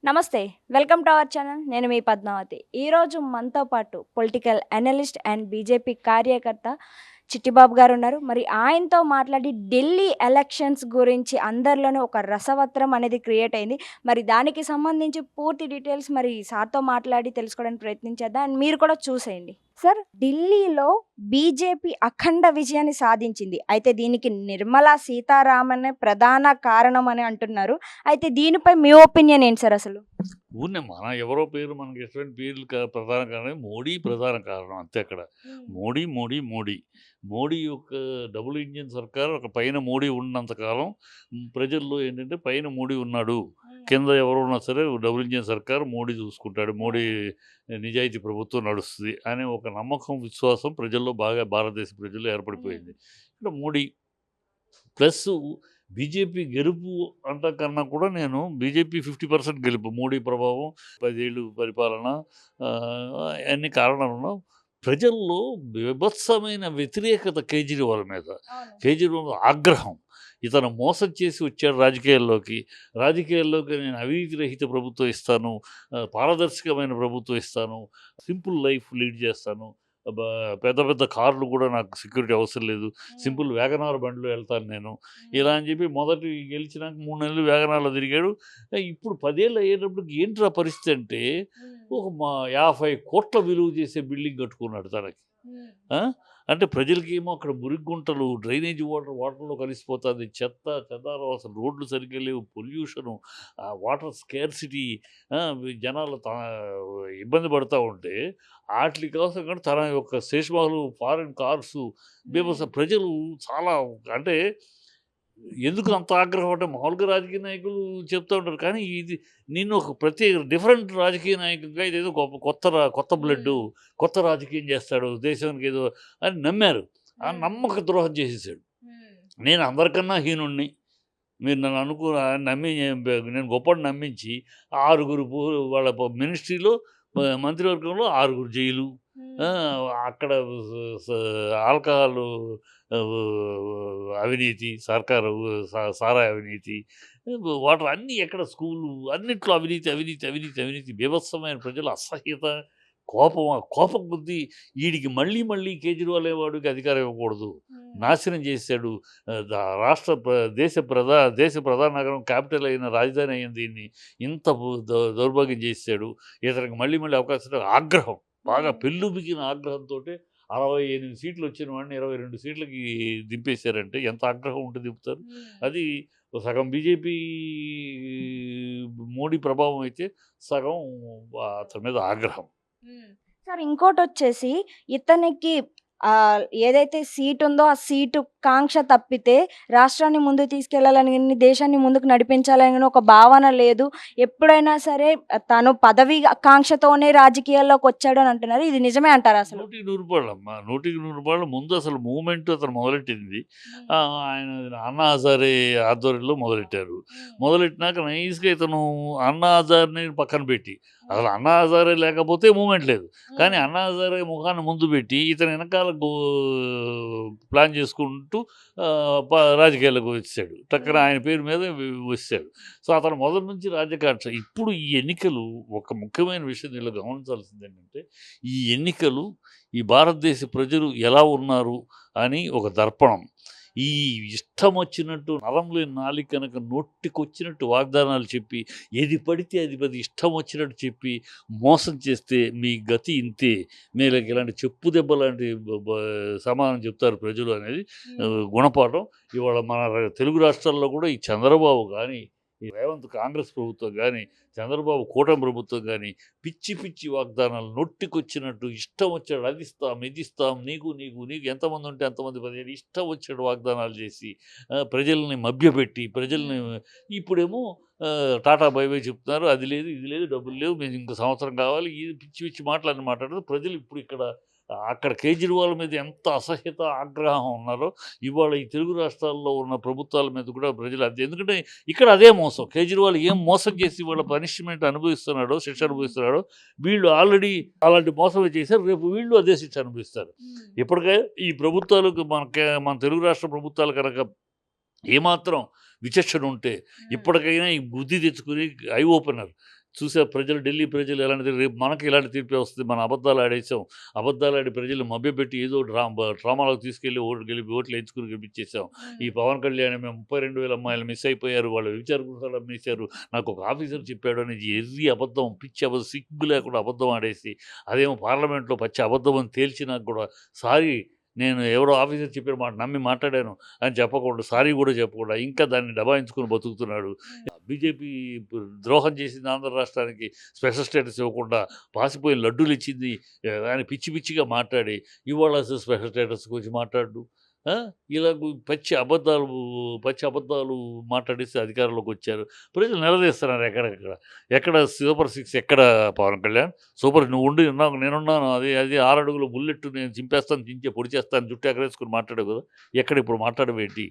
నమస్తే. Welcome to our channel. నేను మీ పద్మావతి. ఈరోజు మనతో పాటు పొలిటికల్ అనలిస్ట్ అండ్ బీజేపీ కార్యకర్త చిట్టిబాబు గారున్నారు. మరి ఆయనతో మాట్లాడి ఢిల్లీ ఎలక్షన్స్ గురించి అందరిలోనూ ఒక రసవత్రం అనేది క్రియేట్ అయింది. మరి దానికి సంబంధించి పూర్తి డీటెయిల్స్ మరి సార్‌తో మాట్లాడి తెలుసుకోవడానికి ప్రయత్నించేద్దాం. అండ్ మీరు కూడా చూసేయండి. సార్, ఢిల్లీలో బీజేపీ అఖండ విజయాన్ని సాధించింది. అయితే దీనికి నిర్మలా సీతారామనే ప్రధాన కారణం అని అంటున్నారు. అయితే దీనిపై మీ ఒపీనియన్ ఏంటి సార్ అసలు? ఊరినే మన ఎవరో పేరు మనకి ఇష్టమైన పేర్లు ప్రధాన కారణం మోడీ ప్రధాన కారణం అంతే అక్కడ. మోడీ మోడీ మోడీ మోడీ యొక్క డబుల్ ఇంజిన్ సర్కార్ ఒక పైన మోడీ ఉన్నంతకాలం ప్రజల్లో ఏంటంటే పైన మోడీ ఉన్నాడు, కింద ఎవరు ఉన్నా సరే డబుల్ ఇంజిన్ సర్కార్ మోడీ చూసుకుంటాడు, మోడీ నిజాయితీ ప్రభుత్వం నడుస్తుంది అనే ఒక నమ్మకం విశ్వాసం ప్రజల్లో బాగా భారతదేశ ప్రజల్లో ఏర్పడిపోయింది. ఇక్కడ మోడీ ప్లస్ బీజేపీ గెలుపు అంట కన్నా కూడా నేను బీజేపీ 50% గెలుపు, మోడీ ప్రభావం, 10 ఏళ్ళు పరిపాలన, అన్ని కారణాలను ప్రజల్లో బీభత్సమైన వ్యతిరేకత కేజ్రీవాల్ మీద, కేజ్రీవాల్ ఆగ్రహం. ఇతను మోసం చేసి వచ్చాడు రాజకీయాల్లోకి నేను అవినీతి రహిత ప్రభుత్వం ఇస్తాను, పారదర్శకమైన ప్రభుత్వం ఇస్తాను, సింపుల్ లైఫ్ లీడ్ చేస్తాను, పెద్ద పెద్ద కార్లు కూడా నాకు సెక్యూరిటీ అవసరం లేదు, సింపుల్ వ్యాగనార్ బండిలో వెళ్తాను నేను ఇలా అని చెప్పి మొదటి గెలిచినాక 3 నెలలు వ్యాగనార్లో తిరిగాడు. ఇప్పుడు 10 ఏళ్ళు అయ్యేటప్పటికి ఏంట్రా పరిస్థితి అంటే ఒక 50 కోట్ల విలువ చేసే బిల్డింగ్ కట్టుకున్నాడు తనకి. అంటే ప్రజలకి ఏమో అక్కడ మురిగుంటలు, డ్రైనేజ్ వాటర్లో కలిసిపోతుంది, చెత్త చెదారం, అసలు రోడ్లు సరిగ్గా లేవు, పొల్యూషను, వాటర్ స్కేర్సిటీ, జనాలు ఇబ్బంది పడుతూ ఉంటే వాటి కోసం కూడా తన యొక్క శేషబాలు ఫారిన్ కార్సు బీభత్స ప్రజలు చాలా అంటే ఎందుకు అంత ఆగ్రహం అంటే మామూలుగా రాజకీయ నాయకులు చెప్తూ ఉంటారు, కానీ ఇది నిన్ను ఒక ప్రత్యేక డిఫరెంట్ రాజకీయ నాయకుడిగా ఇదేదో కొత్త బ్లడ్, కొత్త రాజకీయం చేస్తాడు దేశానికి ఏదో అని నమ్మారు. ఆ నమ్మక ద్రోహం చేసేసాడు. నేను అందరికన్నా హీనుణ్ణి, మీరు నన్ను నమ్మి నేను గొప్పని నమ్మించి 6 వాళ్ళ మినిస్ట్రీలో మంత్రివర్గంలో 6 జైలు, అక్కడ ఆల్కహాల్ అవినీతి, సర్కారు సారాయి అవినీతి, వాటర్ అన్నీ ఎక్కడ స్కూలు అన్నిట్లో అవినీతి అవినీతి అవినీతి అవినీతి బీభత్సమైన ప్రజలు అసహ్యత, కోపం కొద్దీ వీడికి మళ్ళీ కేజ్రీవాల్ వాడికి అధికారం ఇవ్వకూడదు, నాశనం చేశాడు, దేశ ప్రధాన నగరం క్యాపిటల్ అయిన రాజధాని అయిన దీన్ని ఇంత దౌర్భాగ్యం చేశాడు, ఇతనికి మళ్ళీ అవకాశం ఆగ్రహం, బాగా పెళ్ళుబికిన ఆగ్రహంతో 68 సీట్లు వచ్చిన వాడిని 22 సీట్లకి దింపేశారంటే ఎంత ఆగ్రహం ఉంటే దింపుతారు. అది సగం బీజేపీ మోడీ ప్రభావం అయితే, సగం అతని మీద ఆగ్రహం. సార్, ఇంకోటొచ్చేసి ఇతనికి ఏదైతే సీట్ ఉందో ఆ సీటు కాంక్ష తప్పితే రాష్ట్రాన్ని ముందుకు తీసుకెళ్లాలని గాని, దేశాన్ని ముందుకు నడిపించాలని గాని ఒక భావన లేదు. ఎప్పుడైనా సరే తను పదవి కాంక్షతోనే రాజకీయాల్లోకొచ్చాడు అని అంటున్నారు. ఇది నిజమే అంటారా అసలు? 100కి 100 పాళ్ళమ్మా. 100కి 100 పాళ్ళు ముందు అసలు మూవ్‌మెంట్ అతను మొదలెట్టింది. ఆయన అన్నా హజారే ఆధ్వర్యంలో మొదలెట్టారు. మొదలెట్టినాక నైస్‌గా ఇతను అన్నా హజారేని పక్కన పెట్టి, అసలు అన్నా హజారే లేకపోతే మూవ్‌మెంట్ లేదు. కానీ అన్నా హజారే ముఖాన్ని ముందు పెట్టి ఇతను వెనకాల ప్లాన్ చేసుకుంటూ రాజకీయాల్లోకి వచ్చాడు. టక్కన ఆయన పేరు మీద వచ్చాడు. సో అతను మొదటి నుంచి రాజకాక్ష. ఇప్పుడు ఈ ఎన్నికలు ఒక ముఖ్యమైన విషయం దీనిలో గమనించాల్సింది ఏంటంటే, ఈ ఎన్నికలు ఈ భారతదేశ ప్రజలు ఎలా ఉన్నారు అని ఒక దర్పణం. ఈ ఇష్టం వచ్చినట్టు నరం లేని నాలిక కనుక నోటికొచ్చినట్టు వాగ్దానాలు చెప్పి, ఏది పడితే అది ఇష్టం వచ్చినట్టు చెప్పి మోసం చేస్తే మీ గతి ఇంతే, మీలకి ఇలాంటి చెప్పు దెబ్బ లాంటి సమాధానం చెప్తారు ప్రజలు అనేది గుణపాఠం. ఇవాళ మన తెలుగు రాష్ట్రాల్లో కూడా ఈ చంద్రబాబు కానీ, ఈ రేవంత్ కాంగ్రెస్ ప్రభుత్వం కానీ, చంద్రబాబు కూటమి ప్రభుత్వం కానీ పిచ్చి వాగ్దానాలు నొట్టికొచ్చినట్టు ఇష్టం వచ్చాడు, అది ఇస్తాం ఇది ఇస్తాం, నీకు ఎంతమంది ఉంటే అంతమంది 10 ఇష్టం వచ్చాడు వాగ్దానాలు చేసి ప్రజల్ని మభ్యపెట్టి ఇప్పుడేమో టాటా బై చెప్తున్నారు, అది లేదు ఇది లేదు, డబ్బులు లేవు, మేము ఇంకో సంవత్సరం కావాలి, ఇది పిచ్చి మాటలని మాట్లాడుతూ ప్రజలు ఇప్పుడు అక్కడ కేజ్రీవాల్ మీద ఎంత అసహ్యత ఆగ్రహం ఉన్నారో ఇవాళ ఈ తెలుగు రాష్ట్రాల్లో ఉన్న ప్రభుత్వాల మీద కూడా ప్రజలు అదే. ఎందుకంటే ఇక్కడ అదే మోసం, కేజ్రీవాల్ ఏం మోసం చేసి వాళ్ళ పనిష్మెంట్ అనుభవిస్తున్నాడో, శిక్ష అనుభవిస్తున్నాడో, వీళ్ళు ఆల్రెడీ అలాంటి మోసమే చేశారు, రేపు వీళ్ళు అదే శిక్ష అనుభవిస్తారు. ఇప్పటికే ఈ ప్రభుత్వాలకు మన తెలుగు రాష్ట్ర ప్రభుత్వాలు కనుక ఏమాత్రం విచక్షణ ఉంటే ఇప్పటికైనా ఈ బుద్ధి తెచ్చుకుని ఐ ఓపెనర్ చూసా ప్రజలు, ఢిల్లీ ప్రజలు ఎలాంటిది, రేపు మనకి ఇలాంటి తీర్పే వస్తుంది. మన అబద్ధాలు ఆడేసాం, అబద్ధాలు ఆడి ప్రజలు మభ్యపెట్టి ఏదో డ్రామాలోకి తీసుకెళ్ళి ఓట్లు ఎంచుకుని గెలిపించేసాం. ఈ పవన్ కళ్యాణ్ మేము 32,000 అమ్మాయిలు మిస్ అయిపోయారు, వాళ్ళు వ్యభిచార గృహాలు అమ్మేశారు, నాకు ఒక ఆఫీసర్ చెప్పాడు అని ఎర్రి అబద్ధం, పిచ్చి అబద్ధం, సిగ్గు లేకుండా అబద్ధం ఆడేసి, అదేమో పార్లమెంట్లో పచ్చి అబద్ధం అని తేల్చి నాకు కూడా సారీ, నేను ఎవరో ఆఫీసర్ చెప్పిన మాట నమ్మి మాట్లాడాను అని చెప్పకుండా, సారీ కూడా చెప్పకుండా ఇంకా దాన్ని దబాయించుకుని బతుకుతున్నాడు. బీజేపీ ద్రోహం చేసింది ఆంధ్ర రాష్ట్రానికి, స్పెషల్ స్టేటస్ ఇవ్వకుండా పాసిపోయిన లడ్డూలు ఇచ్చింది అని పిచ్చి పిచ్చిగా మాట్లాడి, ఇవాళ స్పెషల్ స్టేటస్ గురించి మాట్లాడు. ఇలా పచ్చి అబద్ధాలు మాట్లాడేసి అధికారంలోకి వచ్చారు. ప్రజలు నిలదీస్తున్నారు ఎక్కడెక్కడ. ఎక్కడ సూపర్ 6, ఎక్కడ పవన్ కళ్యాణ్ సూపర్, నువ్వు ఉండి నాకు నేనున్నాను, అది 6 అడుగుల బుల్లెట్ నేను చింపేస్తాను, పొడి చేస్తాను, జుట్టు ఎగరేసుకుని మాట్లాడావు కదా, ఎక్కడ ఇప్పుడు మాట్లాడవేంటి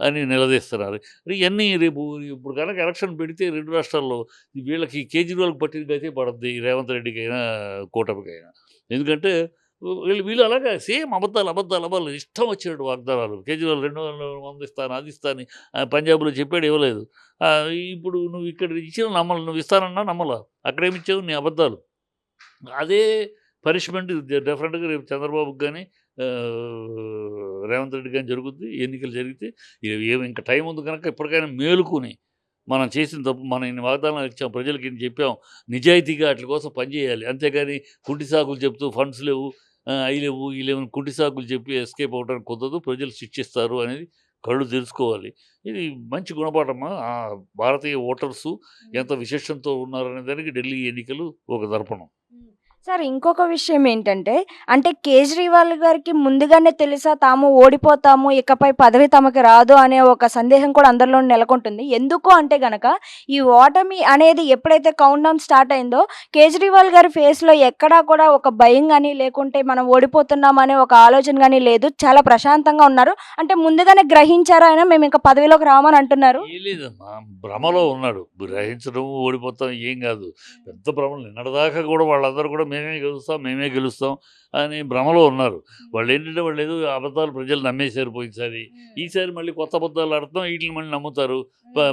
అని నిలదీస్తున్నారు. ఇవన్నీ రేపు ఇప్పుడు కనుక ఎలక్షన్ పెడితే 2 రాష్ట్రాల్లో వీళ్ళకి కేజ్రీవాల్కి పట్టిన గతే పడుద్ది, రేవంత్ రెడ్డికైనా కూటమికైనా. ఎందుకంటే వీళ్ళు అలాగా సేమ్ అబద్ధాలు ఇష్టం వచ్చినట్టు వాగ్దానాలు. కేజ్రీవాల్ 200 ఇస్తాను, అది ఇస్తాను, పంజాబ్లో చెప్పాడు, ఇవ్వలేదు. ఇప్పుడు నువ్వు ఇక్కడ ఇచ్చిన నమ్మలు, నువ్వు ఇస్తానన్నా నమ్మలా, అక్కడేమిచ్చావు నీ అబద్ధాలు. అదే పనిష్మెంట్ డెఫినెట్గా రేపు చంద్రబాబుకి కానీ రేవంత్ రెడ్డి కానీ జరుగుద్ది. ఎన్నికలు జరిగితే ఇంకా టైం ఉంది కనుక ఇప్పటికైనా మేలుకుని, మనం చేసిన తప్పు, మనం ఇన్ని వాగ్దానాలు ఇచ్చాం, ప్రజలకి ఇన్ని చెప్పాం, నిజాయితీగా వాటి కోసం పనిచేయాలి. అంతేగాని కుంటి సాకులు చెప్తూ ఫండ్స్ లేవు, అవి లేవు, ఈ లేవు, కుంటి సాకులు చెప్పి ఎస్కేప్ అవ్వడానికి కుదరదు, ప్రజలు శిక్షిస్తారు అనేది కళ్ళు తెలుసుకోవాలి. ఇది మంచి గుణపాఠమా. భారతీయ ఓటర్సు ఎంత విశేషంతో ఉన్నారనే దానికి ఢిల్లీ ఎన్నికలు ఒక దర్పణం. సార్, ఇంకొక విషయం ఏంటంటే, అంటే కేజ్రీవాల్ గారికి ముందుగానే తెలుసా తాము ఓడిపోతాము, ఇకపై పదవి తమకి రాదు అనే ఒక సందేహం కూడా అందరిలో నెలకొంటుంది. ఎందుకు అంటే గనక, ఈ ఓటమి అనేది ఎప్పుడైతే కౌంట్ డౌన్ స్టార్ట్ అయిందో, కేజ్రీవాల్ గారి ఫేస్లో ఎక్కడా కూడా ఒక భయం కానీ, లేకుంటే మనం ఓడిపోతున్నాం అనే ఒక ఆలోచన కానీ లేదు. చాలా ప్రశాంతంగా ఉన్నారు. అంటే ముందుగానే గ్రహించారు ఆయన, మేము ఇంకా పదవిలోకి రామని అంటున్నారు. లేదమ్మా, భ్రమలో ఉన్నాడు. గ్రహించడం, ఓడిపోతాం ఏం కాదు, పెద్ద భ్రమలు. నిన్నటిదాకా కూడా వాళ్ళందరూ కూడా మేమే గెలుస్తాం అని భ్రమలో ఉన్నారు. వాళ్ళు ఏంటంటే, వాళ్ళు ఏదో అబద్ధాలు ప్రజలు నమ్మేశారు పోయినసారి. ఈసారి మళ్ళీ కొత్త అబద్ధాలు ఆడతాం, వీటిని మళ్ళీ నమ్ముతారు,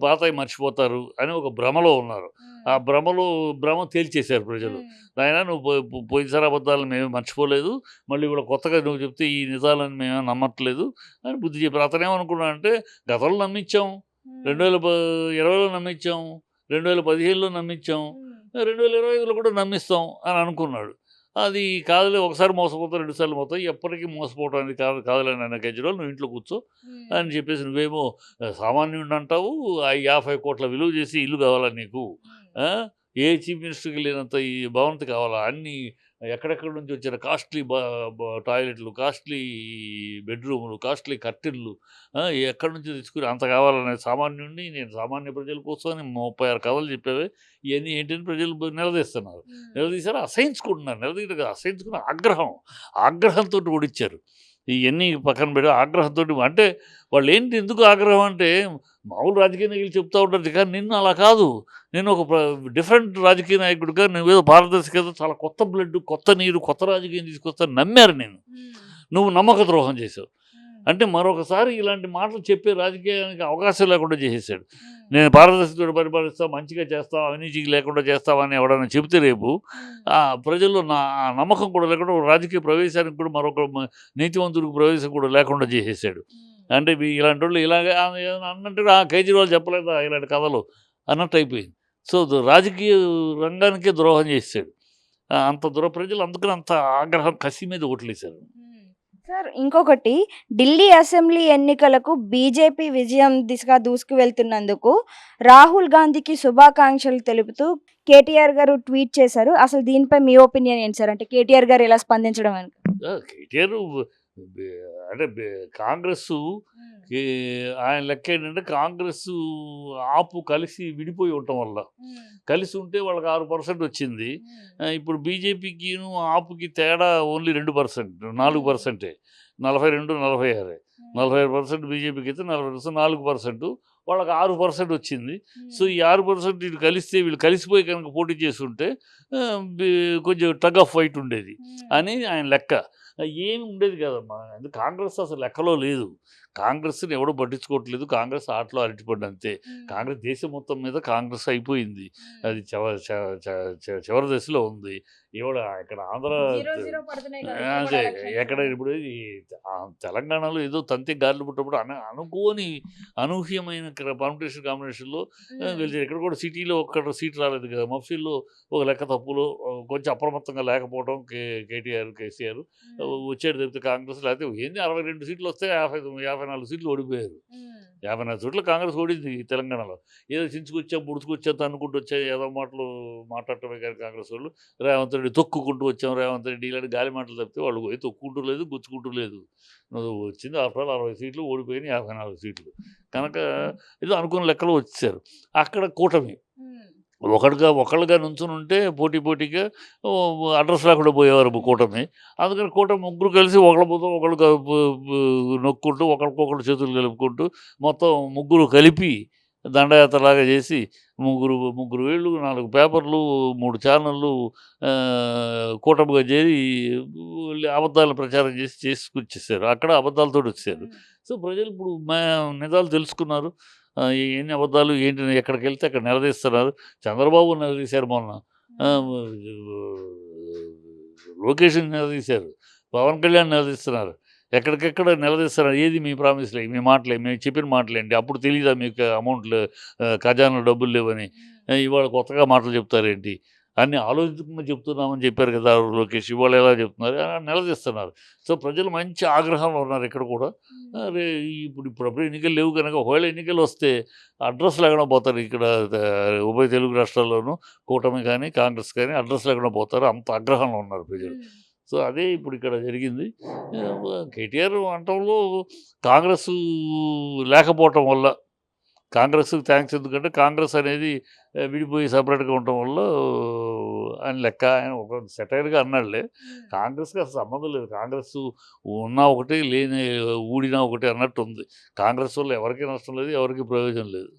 పాతవి మర్చిపోతారు అని ఒక భ్రమలో ఉన్నారు. ఆ భ్రమ తేల్చేశారు ప్రజలు. ఆయన నువ్వు పోయినసారి అబద్ధాలను మేమే మర్చిపోలేదు, మళ్ళీ కూడా కొత్తగా నువ్వు చెప్తే ఈ నిజాలను మేమే నమ్మట్లేదు అని బుద్ధి చెప్పారు. అతనేమనుకున్నా అంటే, గతంలో నమ్మించాం, 2020లో నమ్మించాం, 2015లో నమ్మించాం, 2025లో కూడా నమ్మిస్తాం అని అనుకున్నాడు. అది కాదులే, ఒకసారి మోసపోతావు, 2 సార్లు పోతావు, ఎప్పటికీ మోసపోవడానికి కాదులే నాన్న కేజ్రీవాల్, నువ్వు ఇంట్లో కూర్చో అని చెప్పేసి, నువ్వేమో సామాన్యుడిని అంటావు, 50 కోట్ల విలువ చేసి ఇల్లు కావాలా నీకు, ఏ చీఫ్ మినిస్టర్కి లేనంత ఈ భవంతి కావాలా, అన్నీ ఎక్కడెక్కడి నుంచి వచ్చిన కాస్ట్లీ టాయిలెట్లు, కాస్ట్లీ బెడ్రూములు, కాస్ట్లీ కర్టెన్లు ఎక్కడి నుంచి తెచ్చుకుని అంత కావాలనే సామాన్యుడిని, నేను సామాన్య ప్రజల కోసం అని 36 కథలు చెప్పేవే, ఇవన్నీ ఏంటని ప్రజలు నిలదీస్తున్నారు. నిలదీశారు, అసహించుకుంటున్నారు. నిలదీయడం అసహించుకున్న ఆగ్రహంతో ఓడిచ్చారు. ఇవన్నీ పక్కన పెట్టి ఆగ్రహంతో, అంటే వాళ్ళు ఏంటి, ఎందుకు ఆగ్రహం అంటే, మామూలు రాజకీయ నాయకులు చెప్తూ ఉంటారు కానీ నిన్ను అలా కాదు, నేను ఒక డిఫరెంట్ రాజకీయ నాయకుడిగా, నువ్వేదో పారదర్శకత, చాలా కొత్త బ్లడ్, కొత్త నీరు, కొత్త రాజకీయం తీసుకొస్తాను నమ్మారు. నువ్వు నమ్మక ద్రోహం చేసావు అంటే మరొకసారి ఇలాంటి మాటలు చెప్పే రాజకీయానికి అవకాశం లేకుండా చేసేసాడు. నేను పారదర్శకతతో పరిపాలిస్తా, మంచిగా చేస్తావు, అవినీతికి లేకుండా చేస్తావని ఎవడన్నా చెబితే రేపు ప్రజల్లో నమ్మకం కూడా లేకుండా, రాజకీయ ప్రవేశానికి కూడా, మరొక నీతివంతుడికి ప్రవేశం కూడా లేకుండా చేసేసాడు. అంటే ఇలాంటి వాళ్ళు ఇలాగే అన్నట్టు కేజ్రీవాల్ చెప్పలేదా ఇలాంటి కథలు అన్నట్టు అయిపోయింది. సో రాజకీయ రంగానికే ద్రోహం చేసాడు. అంత ప్రజలు అందుకని అంత ఆగ్రహం, కసి మీద ఓట్లేశారు. సార్, ఇంకొకటి, ఢిల్లీ అసెంబ్లీ ఎన్నికలకు బీజేపీ విజయం దిశగా దూసుకు వెళ్తున్నందుకు రాహుల్ గాంధీకి శుభాకాంక్షలు తెలుపుతూ కేటీఆర్ గారు ట్వీట్ చేశారు. అసలు దీనిపై మీ ఒపీనియన్ ఏంటి సార్? అంటే కేటీఆర్ గారు ఎలా స్పందించడం అని. కేటీఆర్ అంటే కాంగ్రెస్, ఆయన లెక్క ఏంటంటే, కాంగ్రెస్ ఆపు కలిసి విడిపోయి ఉండటం వల్ల, కలిసి ఉంటే వాళ్ళకి 6% వచ్చింది. ఇప్పుడు బీజేపీకి ఆపుకి తేడా ఓన్లీ 2%, 4%, 42, 46, 45% బీజేపీకి అయితే 4%, వాళ్ళకి 6% వచ్చింది. సో ఈ 6% వీళ్ళు కలిస్తే, వీళ్ళు కలిసిపోయి కనుక పోటీ చేస్తుంటే కొంచెం టగ్ ఆఫ్ ఫైట్ ఉండేది అని ఆయన లెక్క. ఏమి ఉండేది కదమ్మా. కాంగ్రెస్ అసలు లెక్కలో లేదు. కాంగ్రెస్‌ని ఎవడు పట్టించుకోవట్లేదు. కాంగ్రెస్ ఆటలో అరటిపండు అంతే. కాంగ్రెస్ దేశం మొత్తం మీద కాంగ్రెస్ అయిపోయింది. అది చివరి దశలో ఉంది. ఇవాళ ఇక్కడ ఆంధ్ర అదే ఎక్కడ ఇప్పుడు తెలంగాణలో ఏదో తంతి గాలిలో పుట్టినప్పుడు అనుకోని అనూహ్యమైన కాంబినేషన్‌లో గెలిచారు. ఇక్కడ కూడా సిటీలో ఒక్క సీట్ రాలేదు కదా! మఫ్సిల్‌లో ఒక లెక్క తప్పులో కొంచెం అప్రమత్తంగా లేకపోవడం కేటీఆర్, కేసీఆర్ వచ్చాడు తప్పితే కాంగ్రెస్ లేకపోతే ఏంది 62 సీట్లు వస్తే 54 సీట్లు ఓడిపోయారు. 54 సీట్లు కాంగ్రెస్ ఓడింది ఈ తెలంగాణలో. ఏదో చించుకొచ్చాం, బుడుచుకొచ్చాం, తన్నుకుంటూ వచ్చాం, ఏదో మాటలు మాట్లాడటమే కానీ కాంగ్రెస్ వాళ్ళు. రేవంత్ రెడ్డి తొక్కుకుంటూ వచ్చాం, రేవంత్ రెడ్డి ఇలాంటి గాలి మాటలు తప్పితే వాళ్ళు పోయి తొక్కుంటూ లేదు, గుచ్చుకుంటూ లేదు. నువ్వు వచ్చింది ఆఫ్టర్ ఆల్ 60 సీట్లు ఓడిపోయినాయి 54 సీట్లు. కనుక ఏదో అనుకున్న లెక్కలో వచ్చేసారు. అక్కడ కూటమి ఒకళ్ళుగా నుంచొని ఉంటే పోటీగా అడ్రస్ లేకుండా పోయేవారు కూటమి. అందుకని కూటమి ముగ్గురు కలిసి ఒకళ్ళ పోతాం ఒకళ్ళు నొక్కుంటూ ఒకరికొకళ్ళు చేతులు కలుపుకుంటూ మొత్తం ముగ్గురు కలిపి దండయాత్రలాగా చేసి ముగ్గురు వీళ్ళు 4 పేపర్లు 3 ఛానళ్ళు కూటమిగా చేరి అబద్ధాలు ప్రచారం చేసుకొచ్చేసారు. అక్కడ అబద్ధాలతోటి వచ్చారు. సో ప్రజలు ఇప్పుడు నిజాలు తెలుసుకున్నారు. ఎన్ని అబద్ధాలు ఏంటి ఎక్కడికి వెళ్తే అక్కడ నిలదీస్తున్నారు. చంద్రబాబు నిలదీశారు మొన్న, లోకేష్ నిలదీశారు, పవన్ కళ్యాణ్ నిలదీస్తున్నారు. ఎక్కడికెక్కడ నిలదీస్తున్నారు. ఏది మీ ప్రామిస్లే, మీ మాటలే, మేము చెప్పిన మాటలేంటి, అప్పుడు తెలీదా మీకు అమౌంట్లు ఖజానాలో డబ్బులు లేవని, ఇవాళ కొత్తగా మాటలు చెప్తారేంటి, అన్నీ ఆలోచించకుండా చెప్తున్నామని చెప్పారు కదా లోకేష్, ఇవాళ ఎలా చెప్తున్నారు అని నిలదీస్తున్నారు. సో ప్రజలు మంచి ఆగ్రహంలో ఉన్నారు ఇక్కడ కూడా. ఇప్పుడు ఎన్నికలు లేవు కనుక ఒకవేళ ఎన్నికలు వస్తే అడ్రస్ లేకుండా పోతారు. ఇక్కడ ఉభయ తెలుగు రాష్ట్రాల్లోనూ కూటమి కానీ కాంగ్రెస్ కానీ అడ్రస్ లేకుండా పోతారు. అంత ఆగ్రహంలో ఉన్నారు ప్రజలు. సో అదే ఇప్పుడు ఇక్కడ జరిగింది. కేటీఆర్ అంటంలో కాంగ్రెస్ లేకపోవటం వల్ల, కాంగ్రెస్‌కి థ్యాంక్స్ ఎందుకంటే కాంగ్రెస్ అనేది విడిపోయి సెపరేట్‌గా ఉండటం వల్ల అని లెక్క. ఆయన ఒక సెటైర్‌గా అన్నాడులే. కాంగ్రెస్‌కి అసలు సంబంధం లేదు. కాంగ్రెస్ ఉన్నా ఒకటి, ఊడినా ఒకటి అన్నట్టుంది. కాంగ్రెస్ వల్ల ఎవరికీ నష్టం లేదు, ఎవరికీ ప్రయోజనం లేదు.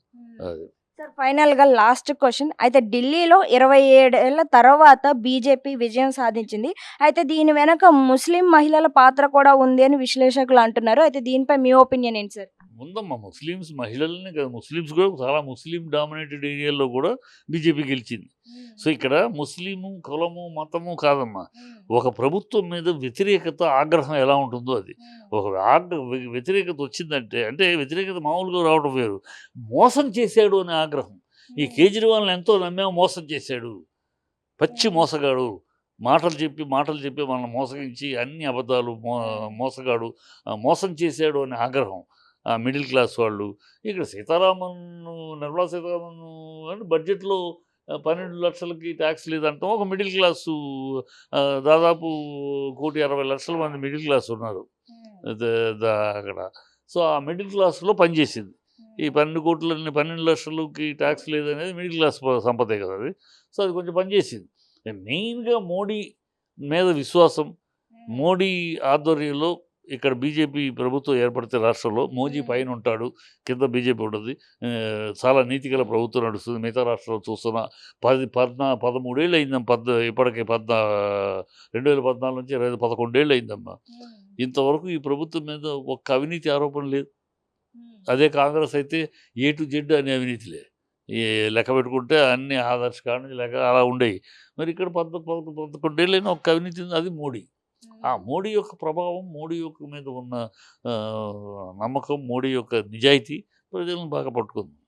అది. సార్ ఫైనల్‌గా లాస్ట్ క్వెషన్. అయితే ఢిల్లీలో 27 ఏళ్ల తర్వాత బీజేపీ విజయం సాధించింది. అయితే దీని వెనక ముస్లిం మహిళల పాత్ర కూడా ఉంది అని విశ్లేషకులు అంటున్నారు. అయితే దీనిపై మీ ఒపీనియన్ ఏంటి సార్? ఉందమ్మా, ముస్లిమ్స్ మహిళలని కాదు, ముస్లిమ్స్ కూడా చాలా ముస్లిం డామినేటెడ్ ఏరియాల్లో కూడా బీజేపీ గెలిచింది. సో ఇక్కడ ముస్లిము, కులము, మతము కాదమ్మా. ఒక ప్రభుత్వం మీద వ్యతిరేకత, ఆగ్రహం ఎలా ఉంటుందో అది. ఒక వ్యతిరేకత వచ్చిందంటే, అంటే వ్యతిరేకత మామూలుగా రావడం వేరు, మోసం చేశాడు అనే ఆగ్రహం. ఈ కేజ్రీవాల్ని ఎంతో నమ్మేమో మోసం చేశాడు, పచ్చి మోసగాడు, మాటలు చెప్పి మనల్ని మోసగించి అన్ని అబద్ధాలు, మోసగాడు, మోసం చేశాడు అనే ఆగ్రహం మిడిల్ క్లాస్ వాళ్ళు. ఇక్కడ నిర్మలా సీతారామన్ అంటే బడ్జెట్లో 12 లక్షలకి ట్యాక్స్ లేదంటాం. ఒక మిడిల్ క్లాసు దాదాపు 1,60,00,000 మంది మిడిల్ క్లాస్ ఉన్నారు అక్కడ. సో ఆ మిడిల్ క్లాస్లో పనిచేసింది. ఈ 12 లక్షలకి ట్యాక్స్ లేదనేది మిడిల్ క్లాస్ సంపదే కదా అది. సో అది కొంచెం పనిచేసింది. మెయిన్గా మోడీ మీద విశ్వాసం, మోడీ ఆధ్వర్యంలో ఇక్కడ బీజేపీ ప్రభుత్వం ఏర్పడితే రాష్ట్రంలో మోదీ పైన ఉంటాడు, కింద బీజేపీ ఉంటుంది. చాలా నీతిగల ప్రభుత్వం నడుస్తుంది. మిగతా రాష్ట్రాల్లో చూస్తున్న 13 ఏళ్ళు అయిందమ్మా. ఇప్పటికే 2014 నుంచి 11 ఏళ్ళు అయిందమ్మా. ఇంతవరకు ఈ ప్రభుత్వం మీద ఒక్క అవినీతి ఆరోపణ లేదు. అదే కాంగ్రెస్ అయితే ఏ టు జెడ్ అనే అవినీతిలే. ఈ లెక్క పెట్టుకుంటే అన్ని ఆదర్శ కాడ లెక్క అలా ఉండేవి. మరి ఇక్కడ 11 ఏళ్ళైనా ఒక్క అవినీతి ఉంది, అది మోడీ. ఆ మోడీ యొక్క ప్రభావం, మోడీ మీద ఉన్న నమ్మకం, మోడీ యొక్క నిజాయితీ ప్రజలను బాగా పట్టుకుంది.